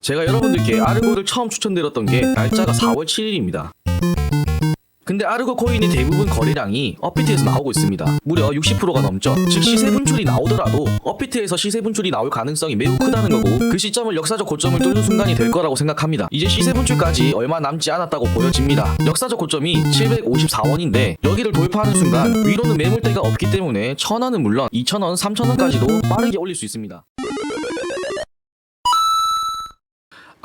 제가 여러분들께 아르고를 처음 추천드렸던 게 날짜가 4월 7일입니다. 근데 아르고 코인의 대부분 거래량이 업비트에서 나오고 있습니다. 무려 60%가 넘죠. 즉 시세 분출이 나오더라도 업비트에서 시세 분출이 나올 가능성이 매우 크다는 거고, 그 시점을 역사적 고점을 뚫는 순간이 될 거라고 생각합니다. 이제 시세 분출까지 얼마 남지 않았다고 보여집니다. 역사적 고점이 754원인데 여기를 돌파하는 순간 위로는 매물대가 없기 때문에 1000원은 물론 2000원, 3000원까지도 빠르게 올릴 수 있습니다.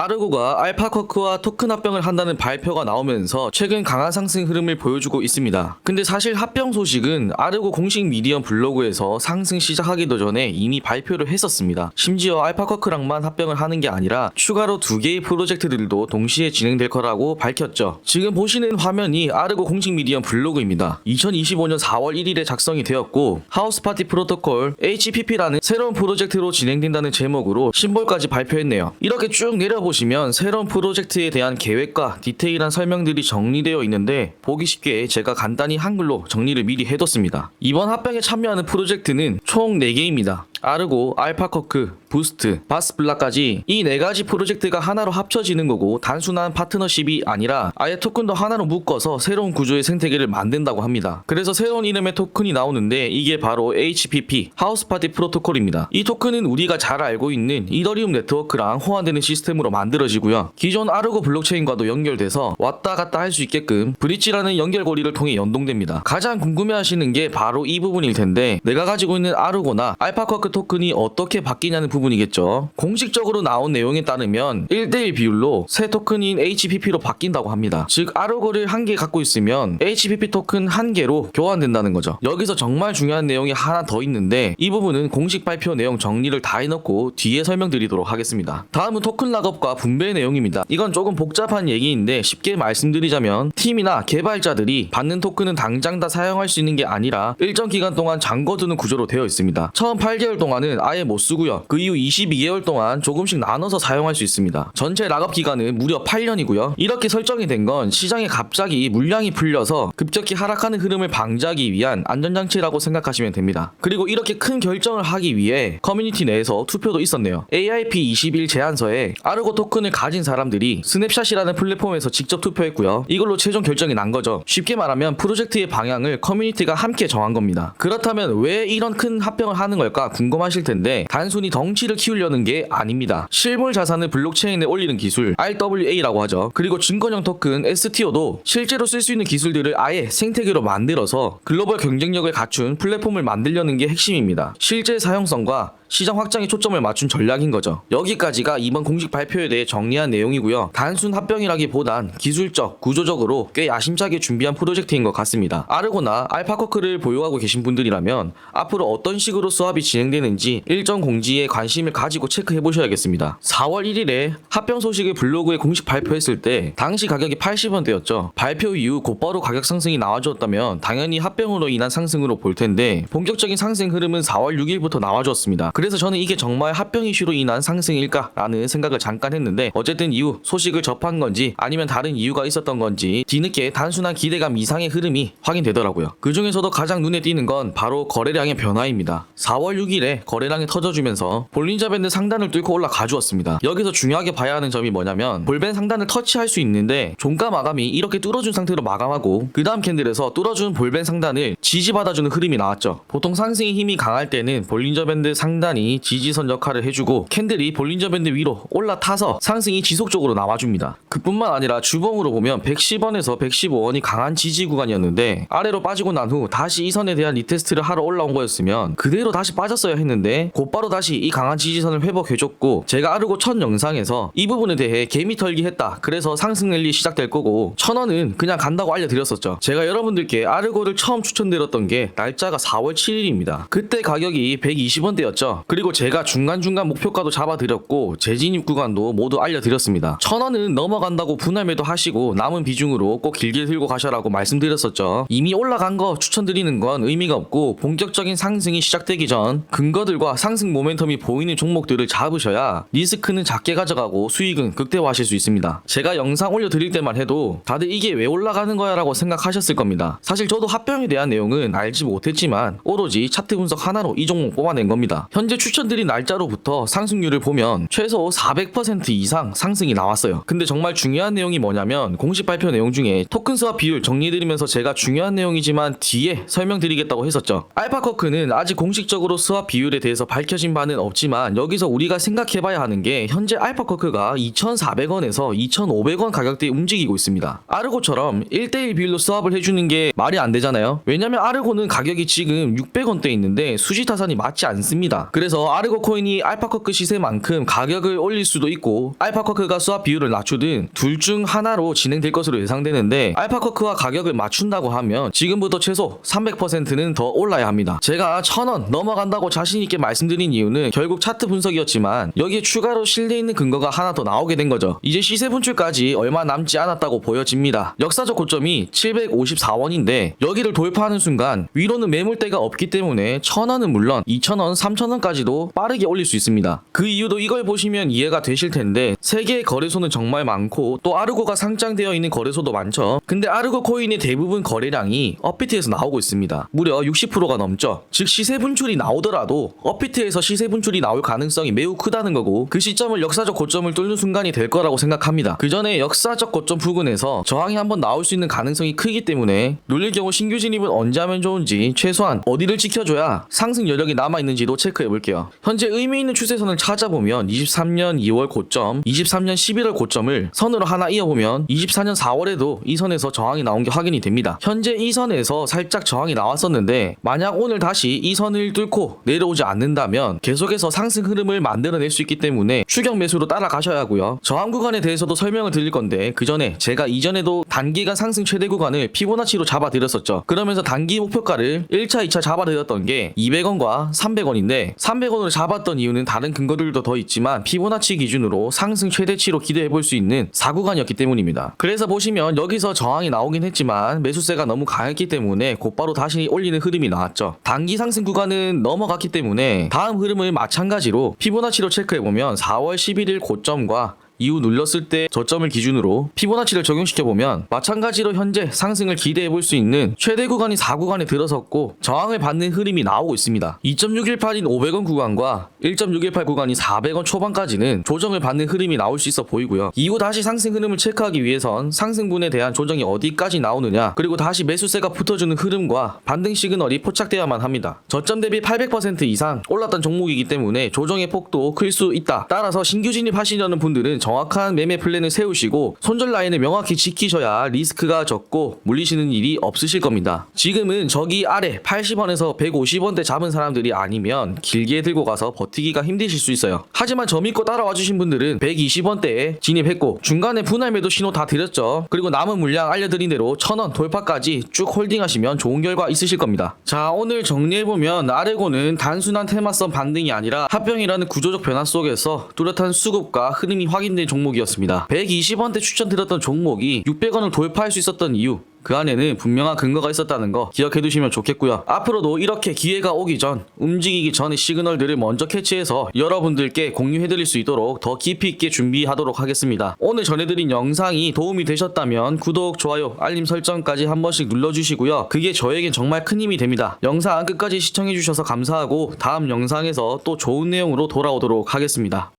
아르고가 알파쿼크와 토큰 합병을 한다는 발표가 나오면서 최근 강한 상승 흐름을 보여주고 있습니다. 근데 사실 합병 소식은 아르고 공식 미디엄 블로그에서 상승 시작하기도 전에 이미 발표를 했었습니다. 심지어 알파쿼크랑만 합병을 하는 게 아니라 추가로 2개의 프로젝트들도 동시에 진행될 거라고 밝혔죠. 지금 보시는 화면이 아르고 공식 미디엄 블로그입니다. 2025년 4월 1일에 작성이 되었고, 하우스파티 프로토콜 HPP라는 새로운 프로젝트로 진행된다는 제목으로 심볼까지 발표했네요. 이렇게 쭉 내려보시면 새로운 프로젝트에 대한 계획과 디테일한 설명들이 정리되어 있는데, 보기 쉽게 제가 간단히 한글로 정리를 미리 해뒀습니다. 이번 합병에 참여하는 프로젝트는 총 4개입니다. 아르고, 알파쿼크, 부스트, 바스블라까지 이 4가지 프로젝트가 하나로 합쳐지는 거고, 단순한 파트너십이 아니라 아예 토큰도 하나로 묶어서 새로운 구조의 생태계를 만든다고 합니다. 그래서 새로운 이름의 토큰이 나오는데 이게 바로 HPP, 하우스파티 프로토콜입니다. 이 토큰은 우리가 잘 알고 있는 이더리움 네트워크랑 호환되는 시스템으로 만들어지고요. 기존 아르고 블록체인과도 연결돼서 왔다 갔다 할 수 있게끔 브릿지라는 연결고리를 통해 연동됩니다. 가장 궁금해하시는 게 바로 이 부분일 텐데, 내가 가지고 있는 아르고나 알파쿼크 토큰이 어떻게 바뀌냐는 부분이겠죠. 공식적으로 나온 내용에 따르면 1대1 비율로 새 토큰인 HPP로 바뀐다고 합니다. 즉 아르고를 1개 갖고 있으면 HPP 토큰 1개로 교환된다는 거죠. 여기서 정말 중요한 내용이 하나 더 있는데, 이 부분은 공식 발표 내용 정리를 다 해놓고 뒤에 설명드리도록 하겠습니다. 다음은 토큰 락업과 분배 내용입니다. 이건 조금 복잡한 얘기인데 쉽게 말씀드리자면, 팀이나 개발자들이 받는 토큰은 당장 다 사용할 수 있는 게 아니라 일정 기간 동안 잠궈두는 구조로 되어 있습니다. 처음 8개월 동안은 아예 못 쓰고요. 그 이후 22개월 동안 조금씩 나눠서 사용할 수 있습니다. 전체 락업 기간은 무려 8년이고요. 이렇게 설정이 된 건 시장에 갑자기 물량이 풀려서 급격히 하락하는 흐름을 방지하기 위한 안전장치라고 생각하시면 됩니다. 그리고 이렇게 큰 결정을 하기 위해 커뮤니티 내에서 투표도 있었네요. AIP21 제안서에 아르고 토큰을 가진 사람들이 스냅샷이라는 플랫폼에서 직접 투표했고요. 이걸로 최종 결정이 난 거죠. 쉽게 말하면 프로젝트의 방향을 커뮤니티가 함께 정한 겁니다. 그렇다면 왜 이런 큰 합병을 하는 걸까 궁금하실 텐데, 단순히 덩치를 키우려는 게 아닙니다. 실물 자산을 블록체인에 올리는 기술 RWA라고 하죠. 그리고 증권형 토큰 STO도 실제로 쓸 수 있는 기술들을 아예 생태계로 만들어서 글로벌 경쟁력을 갖춘 플랫폼을 만들려는 게 핵심입니다. 실제 사용성과 시장 확장에 초점을 맞춘 전략인 거죠. 여기까지가 이번 공식 발표에 대해 정리한 내용이고요. 단순 합병이라기보단 기술적, 구조적으로 꽤 야심차게 준비한 프로젝트인 것 같습니다. 아르고나 알파쿼크를 보유하고 계신 분들이라면 앞으로 어떤 식으로 수합이 진행되는지 일정 공지에 관심을 가지고 체크해 보셔야겠습니다. 4월 1일에 합병 소식을 블로그에 공식 발표했을 때 당시 가격이 80원대였죠. 발표 이후 곧바로 가격 상승이 나와주었다면 당연히 합병으로 인한 상승으로 볼 텐데, 본격적인 상승 흐름은 4월 6일부터 나와주었습니다. 그래서 저는 이게 정말 합병 이슈로 인한 상승일까라는 생각을 잠깐 했는데, 어쨌든 이후 소식을 접한 건지 아니면 다른 이유가 있었던 건지 뒤늦게 단순한 기대감 이상의 흐름이 확인되더라고요. 그 중에서도 가장 눈에 띄는 건 바로 거래량의 변화입니다. 4월 6일에 거래량이 터져주면서 볼린저 밴드 상단을 뚫고 올라가 주었습니다. 여기서 중요하게 봐야 하는 점이 뭐냐면, 볼밴 상단을 터치할 수 있는데 종가 마감이 이렇게 뚫어준 상태로 마감하고 그 다음 캔들에서 뚫어준 볼밴 상단을 지지받아주는 흐름이 나왔죠. 보통 상승의 힘이 강할 때는 볼린저 밴드 상단이 지지선 역할을 해주고 캔들이 볼린저 밴드 위로 올라타서 상승이 지속적으로 나와줍니다. 그뿐만 아니라 주봉으로 보면 110원에서 115원이 강한 지지 구간이었는데, 아래로 빠지고 난 후 다시 이 선에 대한 리테스트를 하러 올라온 거였으면 그대로 다시 빠졌어야 했는데 곧바로 다시 이 강한 지지선을 회복해줬고, 제가 아르고 첫 영상에서 이 부분에 대해 개미 털기 했다, 그래서 상승 랠리 시작될 거고 1000원은 그냥 간다고 알려드렸었죠. 제가 여러분들께 아르고를 처음 추천드렸던 게 날짜가 4월 7일입니다. 그때 가격이 120원대였죠. 그리고 제가 중간중간 목표가도 잡아드렸고 재진입 구간도 모두 알려드렸습니다. 1000원은 넘어간다고 분할 매도 하시고 남은 비중으로 꼭 길게 들고 가셔라고 말씀드렸었죠. 이미 올라간 거 추천드리는 건 의미가 없고, 본격적인 상승이 시작되기 전 근거들과 상승 모멘텀이 보이는 종목들을 잡으셔야 리스크는 작게 가져가고 수익은 극대화하실 수 있습니다. 제가 영상 올려드릴 때만 해도 다들 이게 왜 올라가는 거야 라고 생각하셨을 겁니다. 사실 저도 합병에 대한 내용은 알지 못했지만 오로지 차트 분석 하나로 이 종목 뽑아낸 겁니다. 현재 추천드린 날짜로부터 상승률을 보면 최소 400% 이상 상승이 나왔어요. 근데 정말 중요한 내용이 뭐냐면 공식 발표 내용 중에 토큰 스왑 비율 정리해드리면서 제가 중요한 내용이지만 뒤에 설명드리겠다고 했었죠. 알파커크는 아직 공식적으로 스왑 비율에 대해서 밝혀진 바는 없지만 여기서 우리가 생각해봐야 하는 게 현재 알파커크가 2,400원에서 2,500원 가격대에 움직이고 있습니다. 아르고처럼 1대1 비율로 스왑을 해주는 게 말이 안 되잖아요. 왜냐면 아르고는 가격이 지금 600원대에 있는데 수지타산이 맞지 않습니다. 그래서 아르고 코인이 알파커크 시세만큼 가격을 올릴 수도 있고 알파커크가 스왑 비율을 낮추든 둘 중 하나로 진행될 것으로 예상되는데 알파커크와 가격을 맞춘다고 하면 지금부터 최소 300%는 더 올라야 합니다. 제가 1,000원 넘어간다고 자신있게 말씀드린 이유는 결국 차트 분석이었지만 여기에 추가로 실려 있는 근거가 하나 더 나오게 된 거죠. 이제 시세 분출까지 얼마 남지 않았다고 보여집니다. 역사적 고점이 754원인데 여기를 돌파하는 순간 위로는 매물대가 없기 때문에 1,000원은 물론 2,000원, 3,000원까지도 빠르게 올릴 수 있습니다. 그 이유도 이걸 보시면 이해가 되실 텐데 세계의 거래소는 정말 많고 또 아르고가 상장되어 있는 거래소도 많죠. 근데 아르고 코인의 대부분 거래량이 업비트에서 나오고 있습니다. 무려 60%가 넘죠. 즉 시세 분출이 나오더라도 업비트에서 시세 분출이 나올 가능성이 매우 크다는 거고 그 시점을 역사적 고점을 뚫는 순간이 될 거라고 생각합니다. 그 전에 역사적 고점 부근에서 저항이 한번 나올 수 있는 가능성이 크기 때문에 눌릴 경우 신규 진입은 언제 하면 좋은지 최소한 어디를 지켜줘야 상승 여력이 남아있는지도 체크해 볼게요. 현재 의미 있는 추세선을 찾아보면 23년 2월 고점, 23년 11월 고점을 선으로 하나 이어보면 24년 4월에도 이 선에서 저항이 나온 게 확인이 됩니다. 현재 이 선에서 살짝 저항이 나왔었는데 만약 오늘 다시 이 선을 뚫고 내려오지 않는다면 계속해서 상승 흐름을 만들어낼 수 있기 때문에 추격 매수로 따라가셔야 하고요. 저항 구간에 대해서도 설명을 드릴 건데 그 전에 제가 이전에도 단기간 상승 최대 구간을 피보나치로 잡아드렸었죠. 그러면서 단기 목표가를 1차, 2차 잡아드렸던 게 200원과 300원인데 300원으로 잡았던 이유는 다른 근거들도 더 있지만 피보나치 기준으로 상승 최대치로 기대해볼 수 있는 4구간이었기 때문입니다. 그래서 보시면 여기서 저항이 나오긴 했지만 매수세가 너무 강했기 때문에 곧바로 다시 올리는 흐름이 나왔죠. 단기 상승 구간은 넘어갔기 때문에 다음 흐름을 마찬가지로 피보나치로 체크해보면 4월 11일 고점과 이후 눌렀을 때 저점을 기준으로 피보나치를 적용시켜보면 마찬가지로 현재 상승을 기대해볼 수 있는 최대 구간이 4구간에 들어섰고 저항을 받는 흐름이 나오고 있습니다. 2.618인 500원 구간과 1.618 구간이 400원 초반까지는 조정을 받는 흐름이 나올 수 있어 보이고요. 이후 다시 상승 흐름을 체크하기 위해선 상승분에 대한 조정이 어디까지 나오느냐 그리고 다시 매수세가 붙어주는 흐름과 반등 시그널이 포착되어야만 합니다. 저점 대비 800% 이상 올랐던 종목이기 때문에 조정의 폭도 클 수 있다. 따라서 신규 진입하시려는 분들은 정확한 매매 플랜을 세우시고 손절 라인을 명확히 지키셔야 리스크가 적고 물리시는 일이 없으실 겁니다. 지금은 저기 아래 80원에서 150원대 잡은 사람들이 아니면 길게 들고 가서 버티기가 힘드실 수 있어요. 하지만 저 믿고 따라와 주신 분들은 120원대에 진입했고 중간에 분할 매도 신호 다 드렸죠. 그리고 남은 물량 알려드린 대로 1,000원 돌파까지 쭉 홀딩하시면 좋은 결과 있으실 겁니다. 자, 오늘 정리해보면 아르고는 단순한 테마성 반등이 아니라 합병이라는 구조적 변화 속에서 뚜렷한 수급과 흐름이 확인된 종목이었습니다. 120원대 추천드렸던 종목이 600원을 돌파할 수 있었던 이유 그 안에는 분명한 근거가 있었다는 거 기억해 두시면 좋겠고요. 앞으로도 이렇게 기회가 오기 전 움직이기 전의 시그널들을 먼저 캐치해서 여러분들께 공유해드릴 수 있도록 더 깊이 있게 준비하도록 하겠습니다. 오늘 전해드린 영상이 도움이 되셨다면 구독, 좋아요, 알림 설정까지 한 번씩 눌러주시고요. 그게 저에겐 정말 큰 힘이 됩니다. 영상 끝까지 시청해주셔서 감사하고 다음 영상에서 또 좋은 내용으로 돌아오도록 하겠습니다.